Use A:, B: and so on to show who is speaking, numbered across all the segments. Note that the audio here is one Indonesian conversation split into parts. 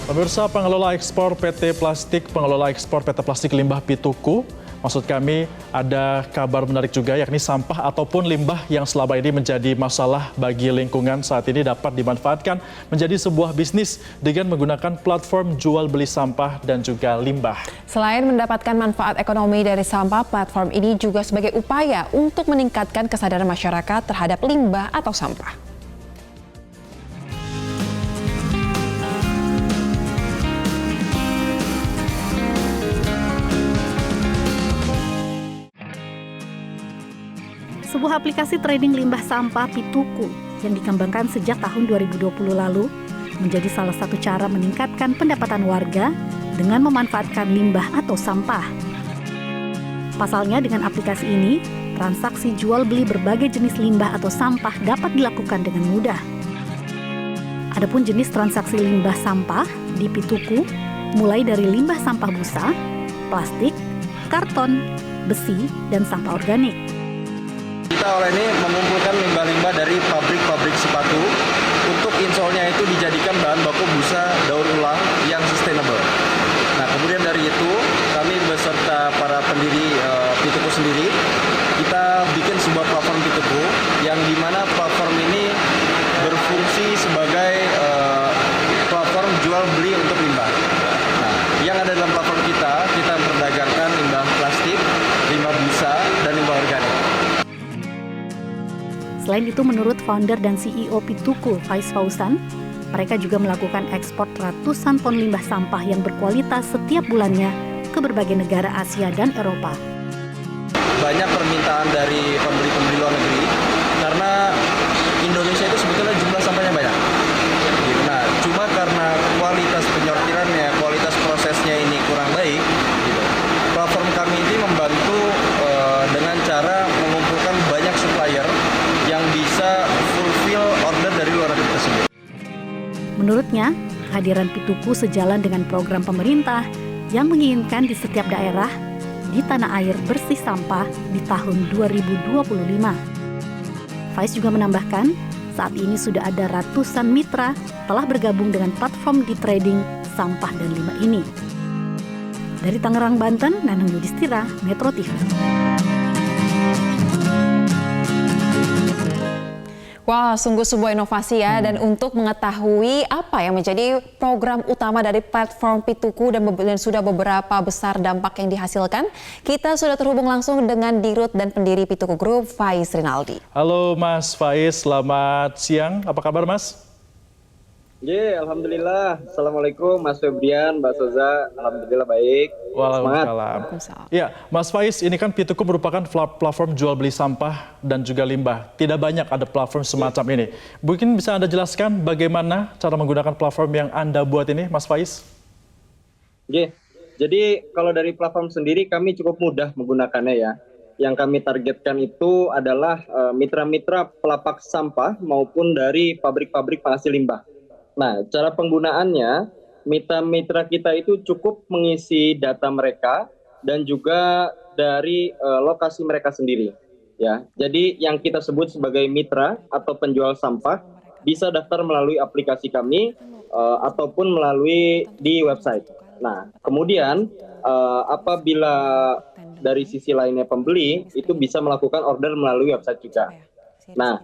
A: Pemirsa, pengelola ekspor PT Plastik Limbah Pituku, maksud kami ada kabar menarik juga, yakni sampah ataupun limbah yang selama ini menjadi masalah bagi lingkungan saat ini dapat dimanfaatkan menjadi sebuah bisnis dengan menggunakan platform jual beli sampah dan juga limbah.
B: Selain mendapatkan manfaat ekonomi dari sampah, platform ini juga sebagai upaya untuk meningkatkan kesadaran masyarakat terhadap limbah atau sampah.
C: Sebuah aplikasi trading limbah sampah Pituku yang dikembangkan sejak tahun 2020 lalu menjadi salah satu cara meningkatkan pendapatan warga dengan memanfaatkan limbah atau sampah. Pasalnya dengan aplikasi ini, transaksi jual beli berbagai jenis limbah atau sampah dapat dilakukan dengan mudah. Adapun jenis transaksi limbah sampah di Pituku mulai dari limbah sampah busa, plastik, karton, besi, dan sampah organik.
D: Kita oleh ini mengumpulkan limbah-limbah dari pabrik-pabrik sepatu untuk insolnya itu dijadikan bahan baku busa daur ulang yang sustainable. Nah, kemudian dari itu kami beserta para pendiri Pituku sendiri, kita bikin sebuah platform Pituku yang dimana platform ini berfungsi sebagai platform jual beli untuk limbah. Nah, yang ada dalam platform kita memperdagangkan limbah plastik, limbah busa, dan limbah organik.
C: Selain itu, menurut founder dan CEO Pituku, Faiz Fauzan, mereka juga melakukan ekspor ratusan ton limbah sampah yang berkualitas setiap bulannya ke berbagai negara Asia dan Eropa.
D: Banyak permintaan dari pembeli-pembeli luar negeri karena Indonesia itu sebetulnya jumlah sampahnya banyak. Nah, cuma karena kualitas penyortirannya, kualitas prosesnya ini kurang baik, gitu. Platform kami ini membantu dengan cara mengumpulkan banyak supplier yang bisa fulfill order dari luar negeri tersebut.
C: Menurutnya, kehadiran Pituku sejalan dengan program pemerintah yang menginginkan di setiap daerah di tanah air bersih sampah di tahun 2025. Faiz juga menambahkan, saat ini sudah ada ratusan mitra telah bergabung dengan platform di trading sampah dan limbah ini. Dari Tangerang, Banten, Nanang Yudhistira, Metro TV.
B: Wah, sungguh sebuah inovasi ya. Dan untuk mengetahui apa yang menjadi program utama dari platform Pituku dan sudah beberapa besar dampak yang dihasilkan, kita sudah terhubung langsung dengan Dirut dan pendiri Pituku Group, Faiz Rinaldi.
A: Halo Mas Faiz, selamat siang. Apa kabar Mas?
D: Alhamdulillah. Assalamualaikum Mas Febrian, Mbak Soza. Alhamdulillah baik.
A: Waalaikumsalam. Ya, Mas Faiz, ini kan Pituku merupakan platform jual beli sampah dan juga limbah. Tidak banyak ada platform semacam ini. Mungkin bisa Anda jelaskan bagaimana cara menggunakan platform yang Anda buat ini, Mas Faiz?
D: Jadi kalau dari platform sendiri kami cukup mudah menggunakannya ya. Yang kami targetkan itu adalah mitra-mitra pelapak sampah maupun dari pabrik-pabrik penghasil limbah. Nah, cara penggunaannya, mitra-mitra kita itu cukup mengisi data mereka dan juga dari lokasi mereka sendiri. Ya, jadi yang kita sebut sebagai mitra atau penjual sampah bisa daftar melalui aplikasi kami ataupun melalui di website. Nah, kemudian apabila dari sisi lainnya pembeli itu bisa melakukan order melalui website juga. Nah,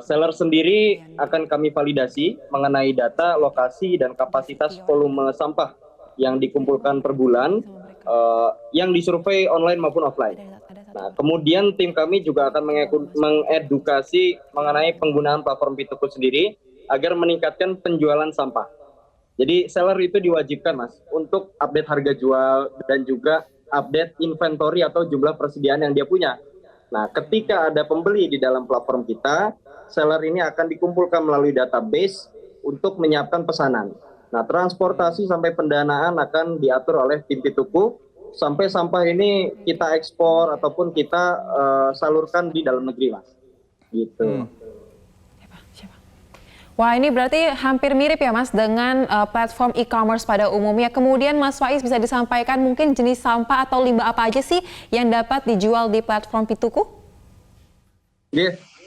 D: seller sendiri akan kami validasi mengenai data, lokasi, dan kapasitas volume sampah yang dikumpulkan per bulan yang disurvei online maupun offline. Nah, kemudian tim kami juga akan mengedukasi mengenai penggunaan platform Pituku sendiri agar meningkatkan penjualan sampah. Jadi seller itu diwajibkan Mas untuk update harga jual dan juga update inventory atau jumlah persediaan yang dia punya. Nah, ketika ada pembeli di dalam platform kita, seller ini akan dikumpulkan melalui database untuk menyiapkan pesanan. Nah, transportasi sampai pendanaan akan diatur oleh tim Pituku sampai sampah ini kita ekspor ataupun kita salurkan di dalam negeri, Mas. Gitu.
B: Wah, ini berarti hampir mirip ya Mas dengan platform e-commerce pada umumnya. Kemudian Mas Faiz bisa disampaikan mungkin jenis sampah atau limbah apa aja sih yang dapat dijual di platform Pituku?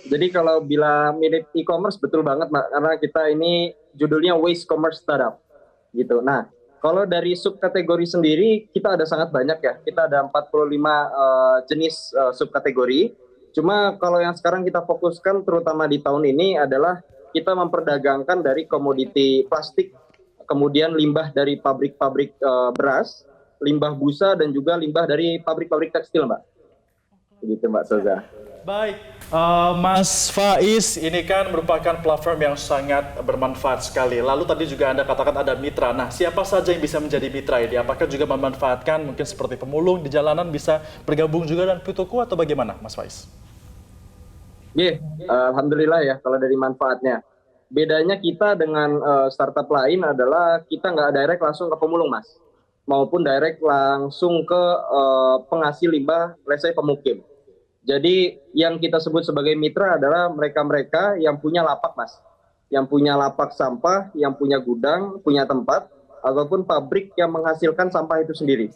D: Jadi kalau bila mirip e-commerce betul banget, karena kita ini judulnya Waste Commerce Startup. gitu. Nah, kalau dari subkategori sendiri kita ada sangat banyak ya. Kita ada 45 jenis subkategori. Cuma kalau yang sekarang kita fokuskan terutama di tahun ini adalah kita memperdagangkan dari komoditi plastik, kemudian limbah dari pabrik-pabrik beras, limbah busa, dan juga limbah dari pabrik-pabrik tekstil, Mbak. Begitu, Mbak Soza.
A: Baik, Mas Faiz, ini kan merupakan platform yang sangat bermanfaat sekali. Lalu tadi juga Anda katakan ada mitra. Nah, siapa saja yang bisa menjadi mitra ini? Apakah juga memanfaatkan mungkin seperti pemulung di jalanan bisa bergabung juga dengan Pituku atau bagaimana, Mas Faiz?
D: Alhamdulillah ya kalau dari manfaatnya. Bedanya kita dengan startup lain adalah kita nggak direct langsung ke pemulung, Mas. Maupun direct langsung ke penghasil limbah, let's say pemukim. Jadi yang kita sebut sebagai mitra adalah mereka-mereka yang punya lapak, Mas. Yang punya lapak sampah, yang punya gudang, punya tempat, ataupun pabrik yang menghasilkan sampah itu sendiri.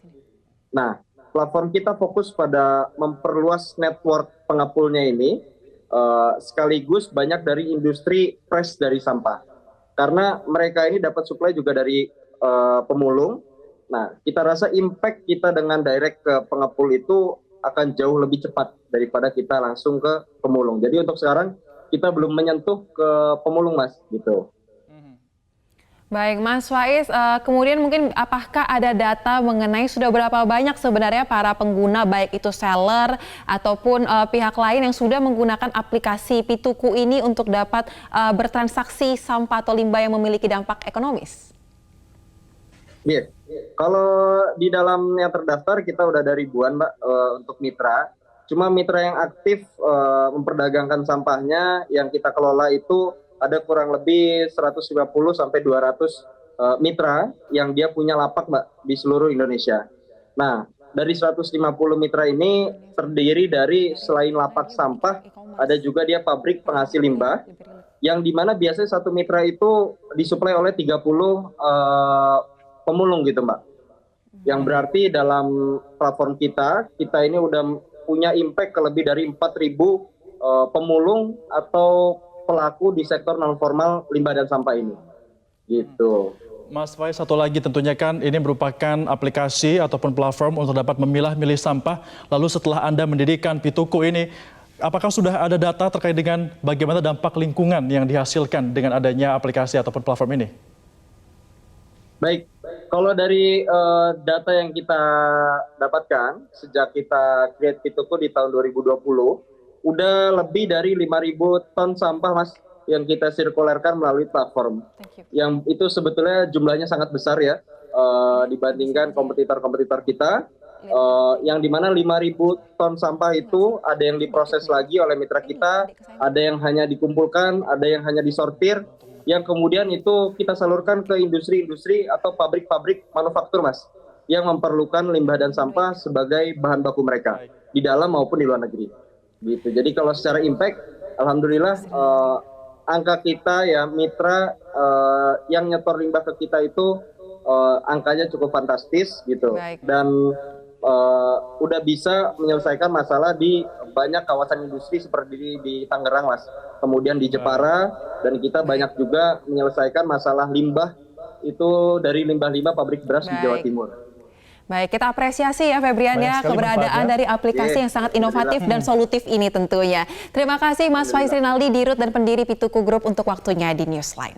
D: Nah, platform kita fokus pada memperluas network pengepulnya ini, sekaligus banyak dari industri fresh dari sampah. Karena mereka ini dapat suplai juga dari pemulung. Nah, kita rasa impact kita dengan direct ke pengepul itu akan jauh lebih cepat daripada kita langsung ke pemulung. Jadi untuk sekarang kita belum menyentuh ke pemulung, Mas, gitu.
B: Baik, Mas Faiz, kemudian mungkin apakah ada data mengenai sudah berapa banyak sebenarnya para pengguna, baik itu seller ataupun pihak lain yang sudah menggunakan aplikasi Pituku ini untuk dapat bertransaksi sampah atau limbah yang memiliki dampak ekonomis?
D: Iya, kalau di dalam yang terdaftar kita udah ada ribuan, Mbak, untuk mitra. Cuma mitra yang aktif memperdagangkan sampahnya yang kita kelola itu ada kurang lebih 150 sampai 200 mitra yang dia punya lapak, Mbak, di seluruh Indonesia. Nah, dari 150 mitra ini terdiri dari selain lapak sampah, ada juga dia pabrik penghasil limbah, yang dimana biasanya satu mitra itu disuplai oleh 30 pemulung gitu, Mbak. Yang berarti dalam platform kita ini udah punya impact ke lebih dari 4.000 pemulung atau pelaku di sektor non formal limbah dan sampah ini. Gitu.
A: Mas Faiz, satu lagi tentunya kan ini merupakan aplikasi ataupun platform untuk dapat memilah-milih sampah. Lalu setelah Anda mendirikan Pituku ini, apakah sudah ada data terkait dengan bagaimana dampak lingkungan yang dihasilkan dengan adanya aplikasi ataupun platform ini?
D: Baik, kalau dari data yang kita dapatkan sejak kita create Pituku di tahun 2020, udah lebih dari 5.000 ton sampah, Mas, yang kita sirkulerkan melalui platform. Yang itu sebetulnya jumlahnya sangat besar ya, dibandingkan kompetitor-kompetitor kita, yang dimana 5.000 ton sampah itu ada yang diproses lagi oleh mitra kita, ada yang hanya dikumpulkan, ada yang hanya disortir, yang kemudian itu kita salurkan ke industri-industri atau pabrik-pabrik manufaktur, Mas, yang memerlukan limbah dan sampah sebagai bahan baku mereka di dalam maupun di luar negeri. Gitu. Jadi kalau secara impact, alhamdulillah angka kita ya mitra yang nyetor limbah ke kita itu angkanya cukup fantastis gitu.
B: Baik.
D: Dan udah bisa menyelesaikan masalah di banyak kawasan industri seperti di Tangerang, Mas. Kemudian di Jepara, dan kita banyak juga menyelesaikan masalah limbah itu dari limbah-limbah pabrik beras di Jawa Timur.
B: Baik, kita apresiasi ya Febrian ya keberadaan dari aplikasi yang sangat inovatif dan solutif ini tentunya. Terima kasih Mas Faiz Rinaldi, Dirut dan pendiri Pituku Group untuk waktunya di Newsline.